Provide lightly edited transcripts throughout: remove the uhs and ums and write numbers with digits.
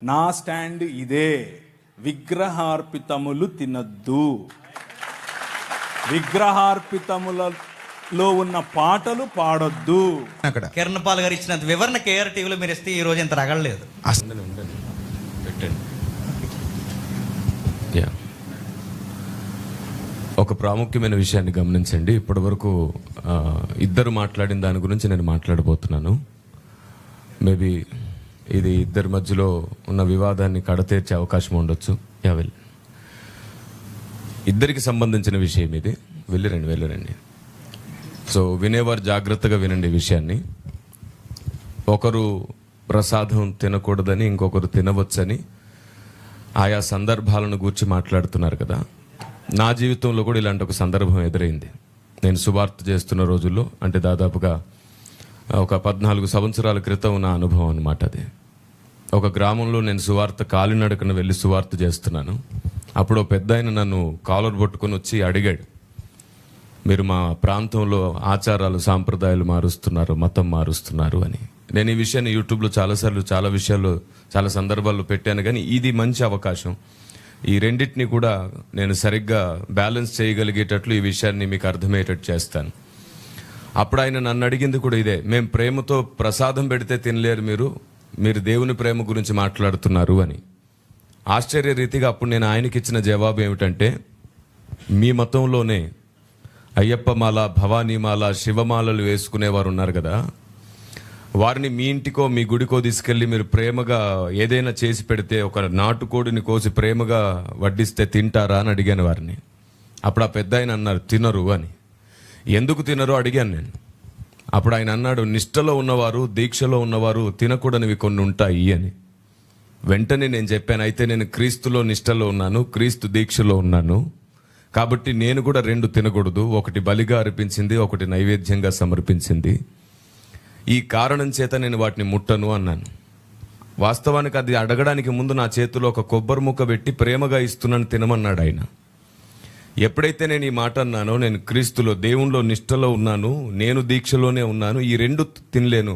నా స్టాండ్ ఇదే, విగ్రహార్పితములు తినద్దు. విగ్రహార్పితములలో ఉన్న పాటలు పాడొద్దు. అక్కడ కిరణ్ పాల్ గారు ఇచ్చినంత వివరణ కేఆర్ టీవీలో మీరు ఇస్తే ఈ రోజు ఇంత రగలేదు. ఒక ప్రాముఖ్యమైన విషయాన్ని గమనించండి. ఇప్పటి వరకు ఇద్దరు మాట్లాడిన దాని గురించి నేను మాట్లాడబోతున్నాను. మేబీ ఇది ఇద్దరి మధ్యలో ఉన్న వివాదాన్ని కడతీర్చే అవకాశం ఉండొచ్చు. ఇద్దరికి సంబంధించిన విషయం ఇది. వెళ్ళిరండి. సో వినేవారు జాగ్రత్తగా వినండి ఈ విషయాన్ని. ఒకరు ప్రసాదం తినకూడదని, ఇంకొకరు తినవచ్చని ఆయా సందర్భాలను గూర్చి మాట్లాడుతున్నారు కదా. నా జీవితంలో కూడా ఇలాంటి ఒక సందర్భం ఎదురైంది. నేను సువార్త చేస్తున్న రోజుల్లో, అంటే దాదాపుగా ఒక 14 సంవత్సరాల క్రితం నా అనుభవం అన్నమాట అది. ఒక గ్రామంలో నేను సువార్త కాలినడకన వెళ్ళి సువార్త చేస్తున్నాను. అప్పుడు పెద్ద ఆయన నన్ను కాలర్ పట్టుకొని వచ్చి అడిగాడు, మీరు మా ప్రాంతంలో ఆచారాలు సాంప్రదాయాలు మారుస్తున్నారు, మతం మారుస్తున్నారు అని. నేను ఈ విషయాన్ని యూట్యూబ్లో చాలాసార్లు చాలా సందర్భాల్లో పెట్టాను. కానీ ఇది మంచి అవకాశం. ఈ రెండింటిని కూడా నేను సరిగ్గా బ్యాలెన్స్ చేయగలిగేటట్లు ఈ విషయాన్ని మీకు అర్థమయ్యేటట్టు చేస్తాను. అప్పుడు ఆయన నన్ను అడిగింది కూడా ఇదే, మేము ప్రేమతో ప్రసాదం పెడితే తినలేరు, మీరు దేవుని ప్రేమ గురించి మాట్లాడుతున్నారు అని. ఆశ్చర్య రీతిగా అప్పుడు నేను ఆయనకి ఇచ్చిన జవాబు ఏమిటంటే, మీ మతంలోనే అయ్యప్పమాల, భవానీమాల, శివమాలలు వేసుకునేవారు ఉన్నారు కదా, వారిని మీ ఇంటికో మీ గుడికో తీసుకెళ్ళి మీరు ప్రేమగా ఏదైనా చేసి పెడితే, ఒక నాటుకోడిని కోసి ప్రేమగా వడ్డిస్తే తింటారా అని అడిగాను వారిని. అప్పుడు ఆ పెద్ద ఆయన అన్నారు, తినరు అని. ఎందుకు తినరు అడిగాను నేను. అప్పుడు ఆయన అన్నాడు, నిష్టలో ఉన్నవారు, దీక్షలో ఉన్నవారు తినకూడనివి కొన్ని ఉంటాయి అని. వెంటనే నేను చెప్పాను, అయితే నేను క్రీస్తులో నిష్టలో ఉన్నాను, క్రీస్తు దీక్షలో ఉన్నాను, కాబట్టి నేను కూడా 2 తినకూడదు. ఒకటి బలిగా అర్పించింది, ఒకటి నైవేద్యంగా సమర్పించింది. ఈ కారణం చేత నేను వాటిని ముట్టను అన్నాను. వాస్తవానికి అది అడగడానికి ముందు నా చేతిలో ఒక కొబ్బరి ముక్క పెట్టి ప్రేమగా ఇస్తున్నాను, తినమన్నాడు ఆయన. ఎప్పుడైతే నేను ఈ మాట అన్నానో, నేను క్రీస్తులో దేవునిలో నిష్టలో ఉన్నాను, నేను దీక్షలోనే ఉన్నాను, ఈ 2 తినలేను,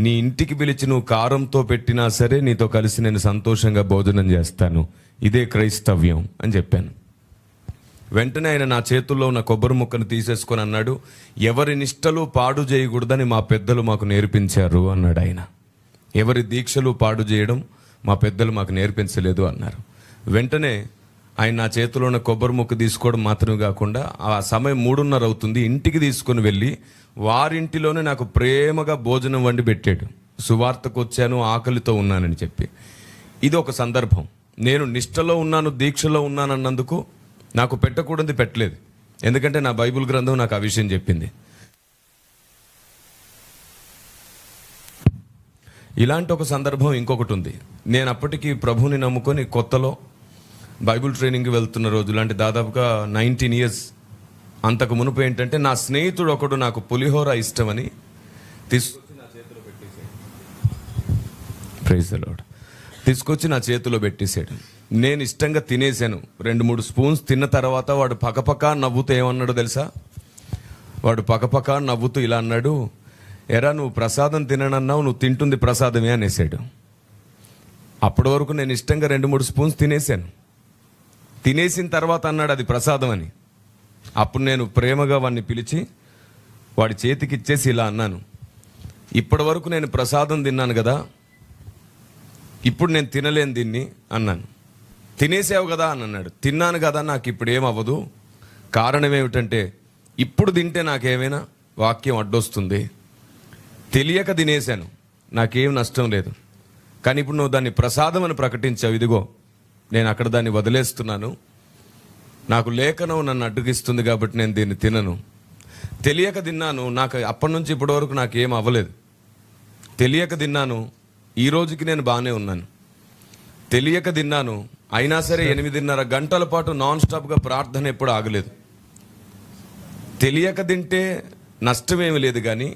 నీ ఇంటికి పిలిచి నువ్వు కారంతో పెట్టినా సరే నీతో కలిసి నేను సంతోషంగా భోజనం చేస్తాను, ఇదే క్రైస్తవ్యం అని చెప్పాను. వెంటనే ఆయన నా చేతుల్లో ఉన్న కొబ్బరి ముక్కను తీసేసుకొని అన్నాడు, ఎవరి నిష్టలు పాడు చేయకూడదని మా పెద్దలు మాకు నేర్పించారు అన్నాడు ఆయన. ఎవరి దీక్షలు పాడు చేయడం మా పెద్దలు మాకు నేర్పించలేదు అన్నారు. వెంటనే ఆయన నా చేతిలో ఉన్న కొబ్బరి ముక్క తీసుకోవడం మాత్రమే కాకుండా, ఆ సమయం 3:30 అవుతుంది, ఇంటికి తీసుకొని వెళ్ళి వారింటిలోనే నాకు ప్రేమగా భోజనం వండి పెట్టాడు. సువార్తకు వచ్చాను, ఆకలితో ఉన్నానని చెప్పి. ఇది ఒక సందర్భం. నేను నిష్టలో ఉన్నాను, దీక్షలో ఉన్నానన్నందుకు నాకు పెట్టకూడదు పెట్టలేదు. ఎందుకంటే నా బైబిల్ గ్రంథం నాకు ఆ విషయం చెప్పింది. ఇలాంటి ఒక సందర్భం ఇంకొకటి ఉంది. నేను అప్పటికి ప్రభువుని నమ్ముకొని కొత్తలో బైబిల్ ట్రైనింగ్కి వెళ్తున్న రోజులు, అంటే దాదాపుగా 19 years. అంతకు మునుపు ఏంటంటే, నా స్నేహితుడు ఒకడు నాకు పులిహోర ఇష్టమని తీసుకొచ్చి నా చేతిలో పెట్టేశాడు. Praise the Lord. తీసుకొచ్చి నా చేతిలో పెట్టేశాడు. నేను ఇష్టంగా తినేశాను. 2-3 స్పూన్స్ తిన్న తర్వాత వాడు పకపక నవ్వుతూ ఏమన్నాడో తెలుసా? వాడు పకపక నవ్వుతూ ఇలా అన్నాడు, ఎరా నువ్వు ప్రసాదం తిననన్నావు, నువ్వు తింటుంది ప్రసాదమే అనేసాడు. అప్పటి వరకు నేను ఇష్టంగా 2-3 స్పూన్స్ తినేశాను. తినేసిన తర్వాత అన్నాడు అది ప్రసాదం అని. అప్పుడు నేను ప్రేమగా వాడిని పిలిచి వాడి చేతికి ఇచ్చేసి ఇలా అన్నాను, ఇప్పటి వరకు నేను ప్రసాదం తిన్నాను కదా, ఇప్పుడు నేను తినలేను దీన్ని అన్నాను. తినేసావు కదా అని అన్నాడు. తిన్నాను కదా, నాకు ఇప్పుడు ఏమవ్వదు. కారణం ఏమిటంటే, ఇప్పుడు తింటే నాకేమైనా వాక్యం అడ్డొస్తుంది. తెలియక తినేశాను, నాకేం నష్టం లేదు. కానీ ఇప్పుడు నువ్వు దాన్ని ప్రసాదం అని ప్రకటించావు, ఇదిగో నేను అక్కడ దాన్ని వదిలేస్తున్నాను. నాకు లేఖనం నన్ను అడ్డుగిస్తుంది కాబట్టి నేను దీన్ని తినను. తెలియక తిన్నాను, నాకు అప్పటి నుంచి ఇప్పటి వరకు నాకేం అవ్వలేదు. తెలియక తిన్నాను, ఈ రోజుకి నేను బాగానే ఉన్నాను. తెలియక తిన్నాను, అయినా సరే 8:30 గంటల పాటు నాన్ స్టాప్గా ప్రార్థన ఎప్పుడు ఆగలేదు. తెలియక తింటే నష్టమేమి లేదు, కానీ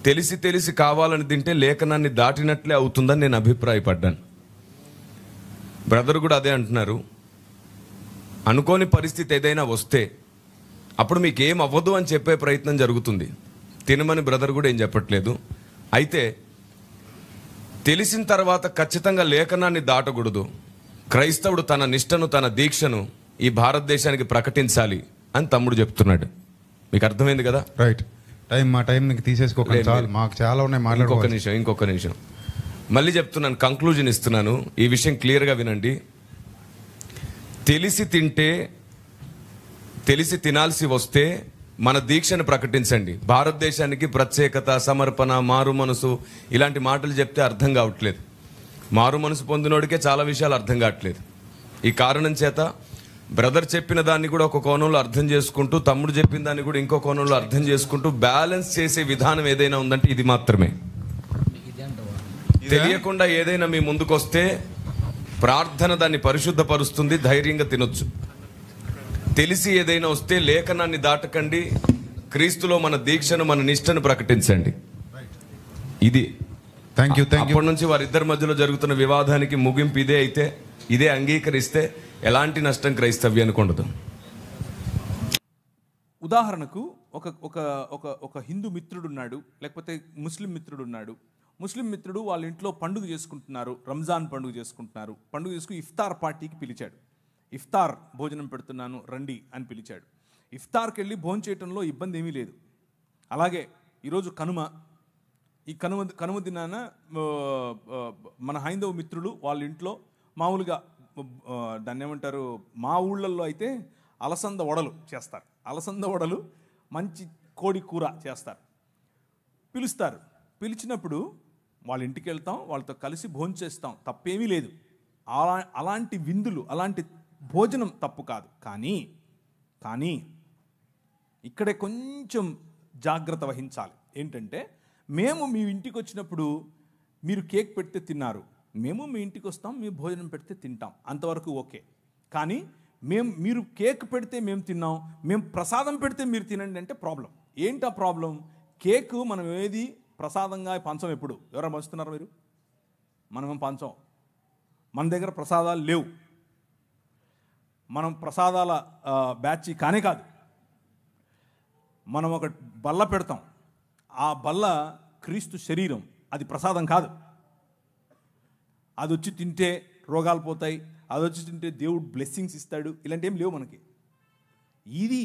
తెలిసి కావాలని తింటే లేఖనాన్ని దాటినట్లే అవుతుందని నేను అభిప్రాయపడ్డాను. బ్రదర్ కూడా అదే అంటున్నారు. అనుకోని పరిస్థితి ఏదైనా వస్తే అప్పుడు మీకు ఏం అవ్వదు అని చెప్పే ప్రయత్నం జరుగుతుంది. తినమని బ్రదర్ కూడా ఏం చెప్పట్లేదు. అయితే తెలిసిన తర్వాత ఖచ్చితంగా లేఖనాన్ని దాటకూడదు. క్రైస్తవుడు తన నిష్టను, తన దీక్షను ఈ భారతదేశానికి ప్రకటించాలి అని తమ్ముడు చెప్తున్నాడు. మీకు అర్థమైంది కదా? రైట్. మా టైం మీకు తీసేసుకోకండి, చాలు, మాకు చాలా ఉన్నాయి మాట్లాడుకోవాలి. ఇంకొక నిమిషం మళ్ళీ చెప్తున్నాను, కంక్లూజన్ ఇస్తున్నాను. ఈ విషయం క్లియర్గా వినండి. తెలిసి తినాల్సి వస్తే మన దీక్షను ప్రకటించండి. భారతదేశానికి ప్రత్యేకత, సమర్పణ, మారు మనసు ఇలాంటి మాటలు చెప్తే అర్థం కావట్లేదు. మారు మనసు పొందినోడికే చాలా విషయాలు అర్థం కావట్లేదు. ఈ కారణం చేత బ్రదర్ చెప్పిన దాన్ని కూడా ఒక కోణంలో అర్థం చేసుకుంటూ, తమ్ముడు చెప్పిన దాన్ని కూడా ఇంకో కోణంలో అర్థం చేసుకుంటూ బ్యాలెన్స్ చేసే విధానం ఏదైనా ఉందంటే ఇది మాత్రమే. తెలియకుండా ఏదైనా మీ ముందుకు వస్తే ప్రార్థన దాన్ని పరిశుద్ధపరుస్తుంది, ధైర్యంగా తినొచ్చు. తెలిసి ఏదైనా వస్తే లేఖనాన్ని దాటకండి, క్రీస్తులో మన దీక్షను, మన నిష్టను ప్రకటించండి. ఇది థ్యాంక్ యూ. అప్పటి నుంచి వారిద్దరి మధ్యలో జరుగుతున్న వివాదానికి ముగింపు ఇదే. అయితే ఇదే అంగీకరిస్తే ఎలాంటి నష్టం క్రైస్తవ్యానికి ఉండదు. ఉదాహరణకు ఒక ఒక ఒక ఒక హిందూ మిత్రుడు ఉన్నాడు, లేకపోతే ముస్లిం మిత్రుడు ఉన్నాడు. ముస్లిం మిత్రుడు వాళ్ళ ఇంట్లో పండుగ చేసుకుంటున్నారు, రంజాన్ పండుగ చేసుకుంటున్నారు. పండుగ చేసుకుని ఇఫ్తార్ పార్టీకి పిలిచాడు. ఇఫ్తార్ భోజనం పెడుతున్నాను రండి అని పిలిచాడు. ఇఫ్తార్కి వెళ్ళి భోజనం చేయటంలో ఇబ్బంది ఏమీ లేదు. అలాగే ఈరోజు కనుమ. ఈ కనుమ దినాన మన హైందవ మిత్రులు వాళ్ళ ఇంట్లో మామూలుగా దాన్ని ఏమంటారు, మా ఊళ్ళల్లో అయితే అలసంద వడలు చేస్తారు. అలసంద వడలు, మంచి కోడి కూర చేస్తారు. పిలుస్తారు. పిలిచినప్పుడు వాళ్ళ ఇంటికి వెళ్తాం, వాళ్ళతో కలిసి భోజనం చేస్తాం, తప్పేమీ లేదు. అలాంటి విందులు, అలాంటి భోజనం తప్పు కాదు. కానీ ఇక్కడే కొంచెం జాగ్రత్త వహించాలి. ఏంటంటే, మేము మీ ఇంటికి వచ్చినప్పుడు మీరు కేక్ పెడితే తిన్నారు, మేము మీ ఇంటికి వస్తాం, మీ భోజనం పెడితే తింటాం, అంతవరకు ఓకే. కానీ మీరు కేక్ పెడితే మేము తిన్నాం, మేము ప్రసాదం పెడితే మీరు తినండి అంటే ప్రాబ్లం. ఏంటా ప్రాబ్లం? కేక్ మనం ఏది ప్రసాదంగా పంచం. ఎప్పుడు ఎవరైనా పంచుతున్నారు మీరు? మనమేం పంచం. మన దగ్గర ప్రసాదాలు లేవు. మనం ప్రసాదాల బ్యాచ్ కానే కాదు. మనం ఒక బల్ల పెడతాం, ఆ బల్ల క్రీస్తు శరీరం, అది ప్రసాదం కాదు. అది వచ్చి తింటే రోగాలు పోతాయి, అది వచ్చి తింటే దేవుడు బ్లెస్సింగ్స్ ఇస్తాడు, ఇలాంటి ఏం లేవు మనకి. ఇది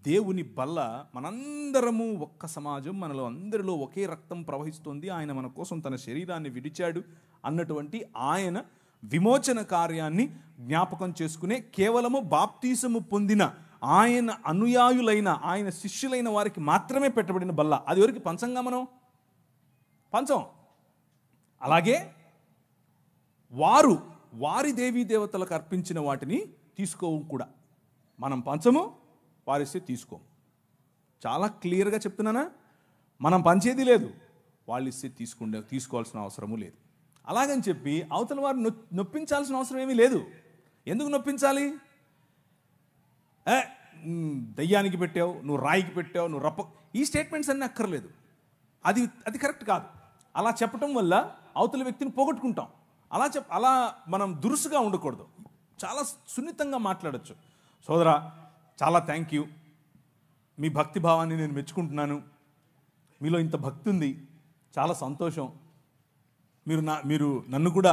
దేవుని బల్ల. మనందరము ఒక్క సమాజం, మనలో అందరిలో ఒకే రక్తం ప్రవహిస్తుంది. ఆయన మన కోసం తన శరీరాన్ని విడిచాడు అన్నటువంటి ఆయన విమోచన కార్యాన్ని జ్ఞాపకం చేసుకునే కేవలము బాప్తీసము పొందిన ఆయన అనుయాయులైన, ఆయన శిష్యులైన వారికి మాత్రమే పెట్టబడిన బల్ల. అది ఎవరికి పంచంగా మనం పంచం. అలాగే వారి దేవీ దేవతలకు అర్పించిన వాటిని తీసుకోవు కూడా. మనం పంచము, వారిస్తే తీసుకోము. చాలా క్లియర్గా చెప్తున్నానా? మనం పంచేది లేదు, వాళ్ళు ఇస్తే తీసుకోవాల్సిన అవసరము లేదు. అలాగని చెప్పి అవతల వారు నొప్పించాల్సిన అవసరం ఏమీ లేదు. ఎందుకు నొప్పించాలి? దయ్యానికి పెట్టావు, నువ్వు రాయికి పెట్టావు, నువ్వు రప్ప, ఈ స్టేట్మెంట్స్ అన్నీ అక్కర్లేదు. అది కరెక్ట్ కాదు. అలా చెప్పటం వల్ల అవతల వ్యక్తిని పోగొట్టుకుంటాం. అలా మనం దురుసుగా ఉండకూడదు. చాలా సున్నితంగా మాట్లాడచ్చు. సోదరా, చాలా థ్యాంక్ యూ, మీ భక్తి భావాన్ని నేను మెచ్చుకుంటున్నాను, మీలో ఇంత భక్తి ఉంది, చాలా సంతోషం, మీరు నన్ను కూడా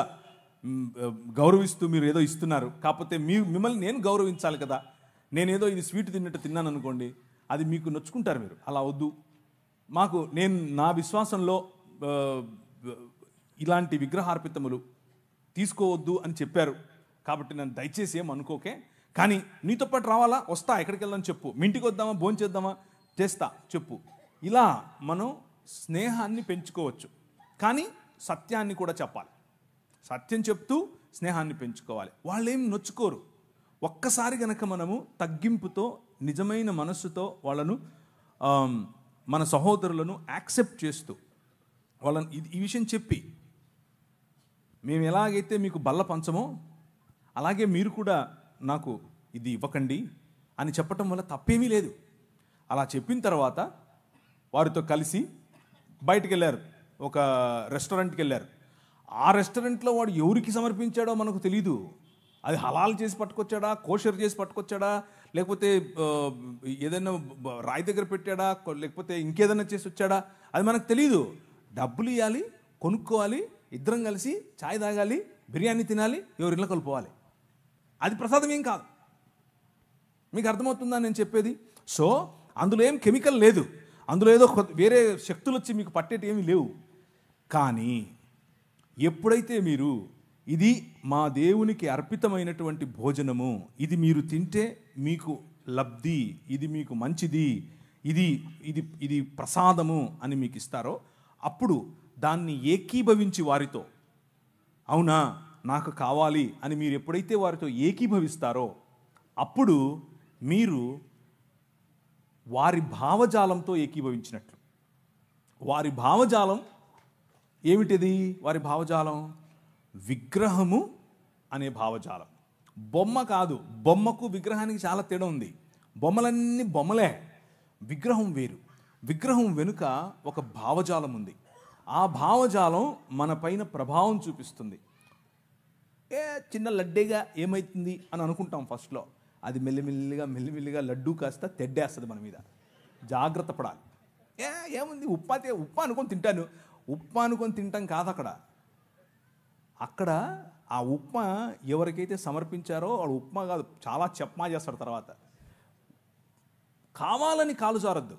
గౌరవిస్తూ మీరు ఏదో ఇస్తున్నారు, కాకపోతే మిమ్మల్ని నేను గౌరవించాలి కదా. నేనేదో ఇది స్వీట్ తిన్నట్టు తిన్నాను అనుకోండి, అది మీకు నొచ్చుకుంటారు మీరు. అలా వద్దు. నేను నా విశ్వాసంలో ఇలాంటి విగ్రహార్పితములు తీసుకోవద్దు అని చెప్పారు కాబట్టి నన్ను దయచేసి ఏం అనుకోకే. కానీ నీతో పాటు రావాలా, వస్తా, ఎక్కడికి వెళ్దాం చెప్పు, మీ ఇంటికి వద్దామా, భోజనం చేద్దామా, చేస్తా చెప్పు. ఇలా మనం స్నేహాన్ని పెంచుకోవచ్చు. కానీ సత్యాన్ని కూడా చెప్పాలి. సత్యం చెప్తూ స్నేహాన్ని పెంచుకోవాలి. వాళ్ళేం నొచ్చుకోరు. ఒక్కసారి గనక మనము తగ్గింపుతో, నిజమైన మనస్సుతో వాళ్ళను, మన సహోదరులను యాక్సెప్ట్ చేస్తూ వాళ్ళని ఈ విషయం చెప్పి, మేము ఎలాగైతే మీకు బల్ల పంచమో అలాగే మీరు కూడా నాకు ఇది ఇవ్వకండి అని చెప్పటం వల్ల తప్పేమీ లేదు. అలా చెప్పిన తర్వాత వారితో కలిసి బయటికి వెళ్ళారు, ఒక రెస్టారెంట్కి వెళ్ళారు. ఆ రెస్టారెంట్లో వాడు ఎవరికి సమర్పించాడో మనకు తెలీదు. అది హలాల్ చేసి పట్టుకొచ్చాడా, కోషర్ చేసి పట్టుకొచ్చాడా, లేకపోతే ఏదైనా రాయి దగ్గర పెట్టాడా, లేకపోతే ఇంకేదైనా చేసి వచ్చాడా, అది మనకు తెలీదు. డబ్బులు ఇవ్వాలి, కొనుక్కోవాలి, ఇద్దరం కలిసి ఛాయ్ తాగాలి, బిర్యానీ తినాలి, ఎవరి ఇళ్ళకి వెళ్ళిపోవాలి. అది ప్రసాదం ఏం కాదు. మీకు అర్థమవుతుందా నేను చెప్పేది? సో అందులో ఏం కెమికల్ లేదు, అందులో ఏదో వేరే శక్తులు వచ్చి మీకు పట్టేటి ఏమీ లేవు. కానీ ఎప్పుడైతే మీరు ఇది మా దేవునికి అర్పితమైనటువంటి భోజనము, ఇది మీరు తింటే మీకు లబ్ధి, ఇది మీకు మంచిది, ఇది ఇది ఇది ప్రసాదము అని మీకు ఇస్తారో, అప్పుడు దాన్ని ఏకీభవించి వారితో అవునా నాకు కావాలి అని మీరు ఎప్పుడైతే వారితో ఏకీభవిస్తారో, అప్పుడు మీరు వారి భావజాలంతో ఏకీభవించినట్లు. వారి భావజాలం ఏమిటిది? వారి భావజాలం విగ్రహము అనే భావజాలం. బొమ్మ కాదు. బొమ్మకు విగ్రహానికి చాలా తేడా ఉంది. బొమ్మలన్నీ బొమ్మలే, విగ్రహం వేరు. విగ్రహం వెనుక ఒక భావజాలం ఉంది. ఆ భావజాలం మన పైన ప్రభావం చూపిస్తుంది. చిన్న లడ్డేగా ఏమవుతుంది అని అనుకుంటాం ఫస్ట్లో. అది మెల్లిమెల్లిగా లడ్డూ కాస్త తెడ్డేస్తుంది మన మీద. జాగ్రత్త పడాలి. ఏముంది ఉప్మా అనుకొని తింటాను. ఉప్మా అనుకొని తింటాం కాదు. అక్కడ ఆ ఉప్మా ఎవరికైతే సమర్పించారో వాడు ఉప్మా కాదు, చాలా చెప్మా చేస్తాడు. తర్వాత కావాలని కాలు జారద్దు,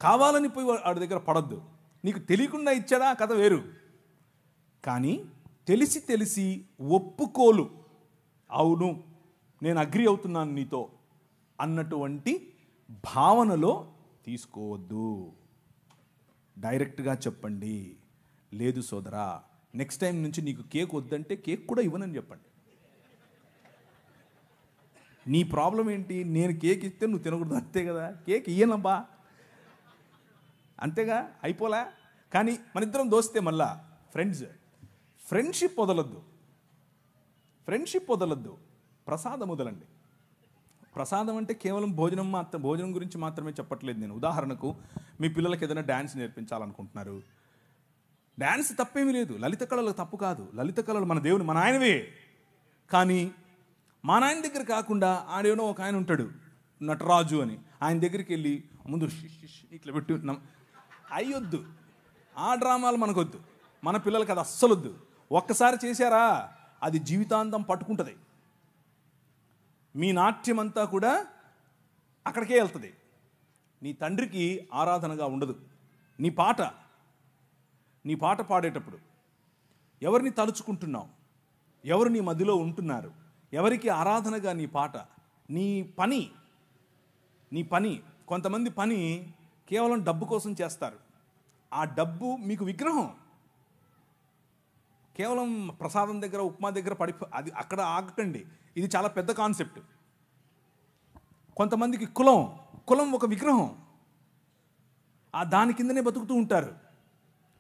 కావాలని పోయి వాడి దగ్గర పడద్దు. నీకు తెలియకుండా ఇచ్చాడా కథ వేరు. కానీ తెలిసి ఒప్పుకోలు, అవును నేను అగ్రి అవుతున్నాను నీతో అన్నటువంటి భావనలో తీసుకోవద్దు. డైరెక్ట్గా చెప్పండి, లేదు సోదరా నెక్స్ట్ టైం నుంచి నీకు కేక్ వద్దంటే కేక్ కూడా ఇవ్వనని చెప్పండి. నీ ప్రాబ్లం ఏంటి? నేను కేక్ ఇస్తే నువ్వు తినకూడదు, అంతే కదా. కేక్ ఇయ్యనబ్బా, అంతేగా, అయిపోలే. కానీ మన ఇద్దరం దోస్తే మళ్ళా ఫ్రెండ్షిప్ వదలద్దు, ప్రసాదం వదలండి. ప్రసాదం అంటే కేవలం భోజనం గురించి మాత్రమే చెప్పట్లేదు నేను. ఉదాహరణకు మీ పిల్లలకి ఏదైనా డ్యాన్స్ నేర్పించాలనుకుంటున్నారు. డ్యాన్స్ తప్పేమీ లేదు, లలిత కళలు తప్పు కాదు. లలిత కళలు మన దేవుని, మన ఆయనవే. కానీ మా నాయన దగ్గర కాకుండా ఆడేనో ఒక ఆయన ఉంటాడు నటరాజు అని, ఆయన దగ్గరికి వెళ్ళి ముందు ఇట్లా పెట్టి అయ్యొద్దు. ఆ డ్రామాలు మనకొద్దు, మన పిల్లలకి అది అస్సలొద్దు. ఒక్కసారి చేశారా అది జీవితాంతం పట్టుకుంటుంది. మీ నాట్యం అంతా కూడా అక్కడికే వెళ్తుంది. నీ తండ్రికి ఆరాధనగా ఉండదు. నీ పాట పాడేటప్పుడు ఎవరిని తలుచుకుంటున్నావు, ఎవరు నీ మధ్యలో ఉంటున్నారు, ఎవరికి ఆరాధనగా నీ పాట, నీ పని. కొంతమంది పని కేవలం డబ్బు కోసం చేస్తారు. ఆ డబ్బు మీకు విగ్రహం. కేవలం ప్రసాదం దగ్గర, ఉప్మా దగ్గర అది అక్కడ ఆగకండి. ఇది చాలా పెద్ద కాన్సెప్ట్. కొంతమందికి కులం ఒక విగ్రహం. దాని కిందనే బతుకుతూ ఉంటారు.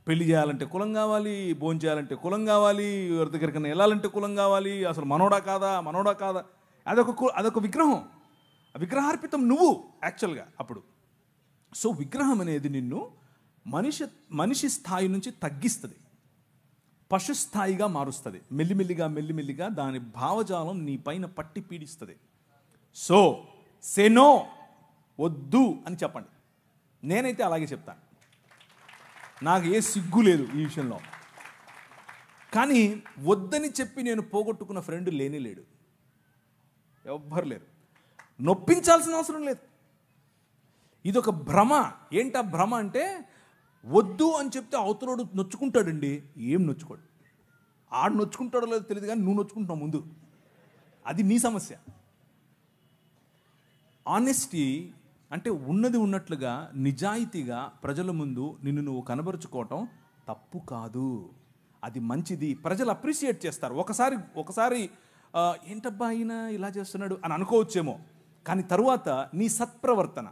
పెళ్లి చేయాలంటే కులం కావాలి, భోజనం చేయాలంటే కులం కావాలి, ఎవరి దగ్గరికైనా వెళ్ళాలంటే కులం కావాలి. అసలు మనోడా కాదా అదొక విగ్రహం. విగ్రహార్పితం నువ్వు యాక్చువల్గా అప్పుడు. సో విగ్రహం అనేది నిన్ను మనిషి స్థాయి నుంచి తగ్గిస్తుంది, పశు స్థాయిగా మారుస్తుంది. మెల్లిమెల్లిగా దాని భావజాలం నీ పైన పట్టి పీడిస్తుంది. సో సెనో, వద్దు అని చెప్పండి. నేనైతే అలాగే చెప్తాను. నాకు ఏ సిగ్గు లేదు ఈ విషయంలో. కానీ వద్దని చెప్పి నేను పోగొట్టుకున్న ఫ్రెండ్ లేడు, ఎవ్వరు లేరు. నొప్పించాల్సిన అవసరం లేదు. ఇదొక భ్రమ. ఏంటా భ్రమ అంటే, వద్దు అని చెప్తే అవతలోడు నొచ్చుకుంటాడండి. ఏం నొచ్చుకోడు. ఆడు నొచ్చుకుంటాడో లేదో తెలియదు, కానీ నువ్వు నొచ్చుకుంటున్నావు ముందు. అది నీ సమస్య. ఆనెస్టీ అంటే ఉన్నది ఉన్నట్లుగా నిజాయితీగా ప్రజల ముందు నిన్ను నువ్వు కనబరుచుకోవటం తప్పు కాదు, అది మంచిది. ప్రజలు అప్రిషియేట్ చేస్తారు. ఒకసారి ఏంటబ్బా ఆయన ఇలా చేస్తున్నాడు అని అనుకోవచ్చేమో, కానీ తరువాత నీ సత్ప్రవర్తన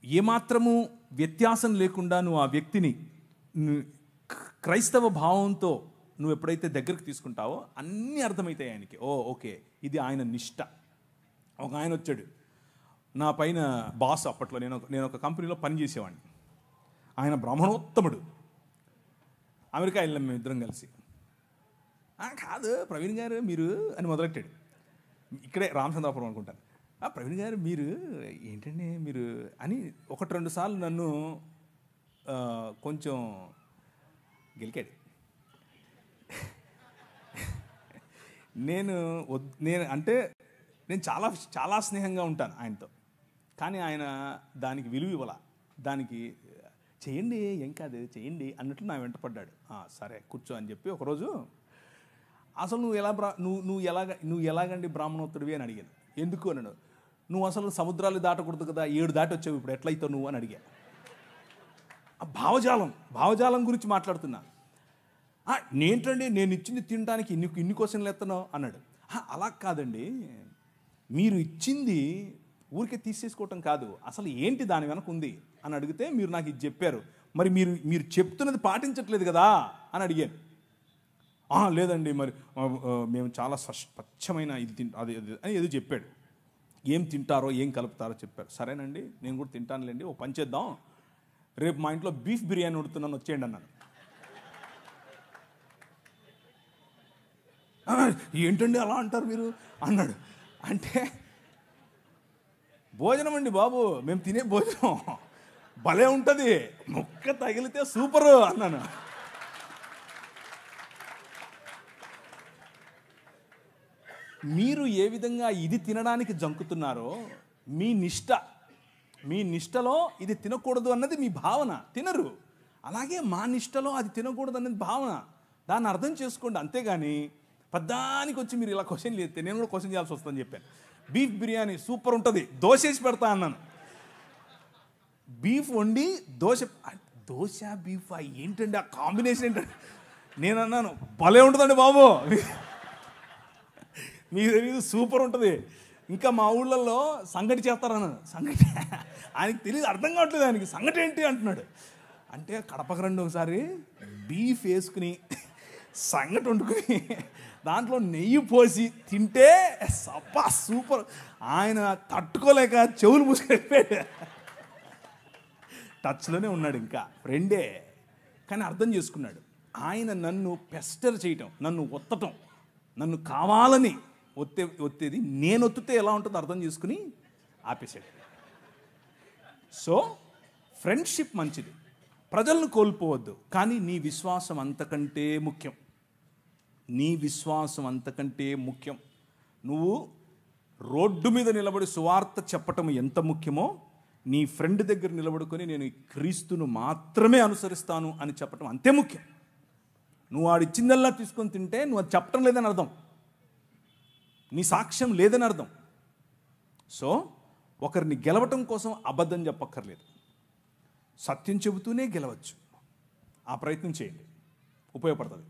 ఏమాత్రము వ్యత్యాసం లేకుండా నువ్వు ఆ వ్యక్తిని క్రైస్తవ భావంతో నువ్వు ఎప్పుడైతే దగ్గరికి తీసుకుంటావో అన్నీ అర్థమవుతాయి ఆయనకి. ఓకే ఇది ఆయన నిష్ట. ఒక ఆయన వచ్చాడు నా పైన, బాస్. అప్పట్లో నేను ఒక కంపెనీలో పనిచేసేవాడిని. ఆయన బ్రాహ్మణోత్తముడు. అమెరికా వెళ్ళాం మేము ఇద్దరం కలిసి. కాదు ప్రవీణ్ గారు మీరు అని మొదలెట్టాడు. ఇక్కడే రామచంద్రాపురం అనుకుంటాను. ప్రవీణ్ గారు మీరు ఏంటండి మీరు అని 1-2 సార్లు నన్ను కొంచెం గెలికాడు. నేను అంటే నేను చాలా చాలా స్నేహంగా ఉంటాను ఆయనతో, కానీ ఆయన దానికి విలువ ఇవ్వాల. దానికి చేయండి, ఏం కాదు చేయండి అన్నట్లు నా వెంట పడ్డాడు. సరే కూర్చో అని చెప్పి ఒకరోజు, అసలు నువ్వు ఎలాగండి బ్రాహ్మణోత్తడివి అని అడిగాను. ఎందుకు అన్నాడు. నువ్వు అసలు సముద్రాలు దాటకూడదు కదా, 7 దాటి వచ్చావు, ఇప్పుడు ఎట్లయితావు నువ్వు అని అడిగా. భావజాలం గురించి మాట్లాడుతున్నా. నేంటండి నేను ఇచ్చింది తినడానికి ఇన్ని క్వశ్చన్లు ఎత్తనో అన్నాడు. అలా కాదండి, మీరు ఇచ్చింది ఊరికే తీసేసుకోవటం కాదు, అసలు ఏంటి దాని వెనక ఉంది అని అడిగితే మీరు నాకు ఇది చెప్పారు, మరి మీరు చెప్తున్నది పాటించట్లేదు కదా అని అడిగాను. లేదండి, మరి మేము చాలా స్వచ్ఛమైన ఇది అది అని ఏదో చెప్పాడు. ఏం తింటారో ఏం కలుపుతారో చెప్పారు. సరేనండి, నేను కూడా తింటానులేండి, ఓ పని చేద్దాం, రేపు మా ఇంట్లో బీఫ్ బిర్యానీ వండుతున్నాను, వచ్చేయండి అన్నాను. ఏంటండి అలా అంటారు మీరు అన్నాడు. అంటే భోజనం అండి బాబు, మేము తినే భోజనం భలే ఉంటుంది, ముక్క తగిలితే సూపరు అన్నాను. మీరు ఏ విధంగా ఇది తినడానికి జంకుతున్నారో, మీ నిష్టలో ఇది తినకూడదు అన్నది మీ భావన, తినరు. అలాగే మా నిష్టలో అది తినకూడదు అన్నది భావన, దాన్ని అర్థం చేసుకోండి. అంతేగాని పద్దానికి వచ్చి మీరు ఇలా క్వశ్చన్ చేస్తే నేను కూడా క్వశ్చన్ చేయాల్సి వస్తుందని చెప్పాను. బీఫ్ బిర్యానీ సూపర్ ఉంటుంది, దోశ వేసి పెడతా అన్నాను. బీఫ్ వండి దోశ బీఫ్ ఏంటండి ఆ కాంబినేషన్ ఏంటండి? నేను అన్నాను, భలే ఉంటుందండి బాబు, మీకు తెలియదు, సూపర్ ఉంటుంది. ఇంకా మా ఊళ్ళల్లో సంగటి చేస్తారన్నాను. సంగటి ఆయనకి తెలియదు, అర్థం కావట్లేదు ఆయనకి, సంగటి ఏంటి అంటున్నాడు. అంటే కడపకు రండి ఒకసారి, బీఫ్ వేసుకుని సంగటి వండుకుని దాంట్లో నెయ్యి పోసి తింటే సప్పా సూపర్. ఆయన తట్టుకోలేక చెవులు మూసుకెళ్ళిపోయాడు. టచ్లోనే ఉన్నాడు, ఇంకా ఫ్రెండే, కానీ అర్థం చేసుకున్నాడు. ఆయన నన్ను పెస్టర్ చేయటం, నన్ను ఒత్తటం, నన్ను కావాలని ఒత్తేది నేను ఒత్తితే ఎలా ఉంటుందో అర్థం చేసుకుని ఆపేశాడు. సో ఫ్రెండ్షిప్ మంచిది, ప్రజలను కోల్పోవద్దు, కానీ నీ విశ్వాసం అంతకంటే ముఖ్యం. నీ విశ్వాసం అంతకంటే ముఖ్యం. నువ్వు రోడ్డు మీద నిలబడి సువార్త చెప్పటం ఎంత ముఖ్యమో, నీ ఫ్రెండ్ దగ్గర నిలబడుకొని నేను క్రీస్తును మాత్రమే అనుసరిస్తాను అని చెప్పటం అంతే ముఖ్యం. నువ్వు వాడిచ్చిందల్లా తీసుకొని తింటే నువ్వు అది చెప్పటం లేదని అర్థం, నీ సాక్ష్యం లేదని అర్థం. సో ఒకరిని గెలవటం కోసం అబద్ధం చెప్పక్కర్లేదు, సత్యం చెబుతూనే గెలవచ్చు. ఆ ప్రయత్నం చేయండి, ఉపయోగపడుతుంది.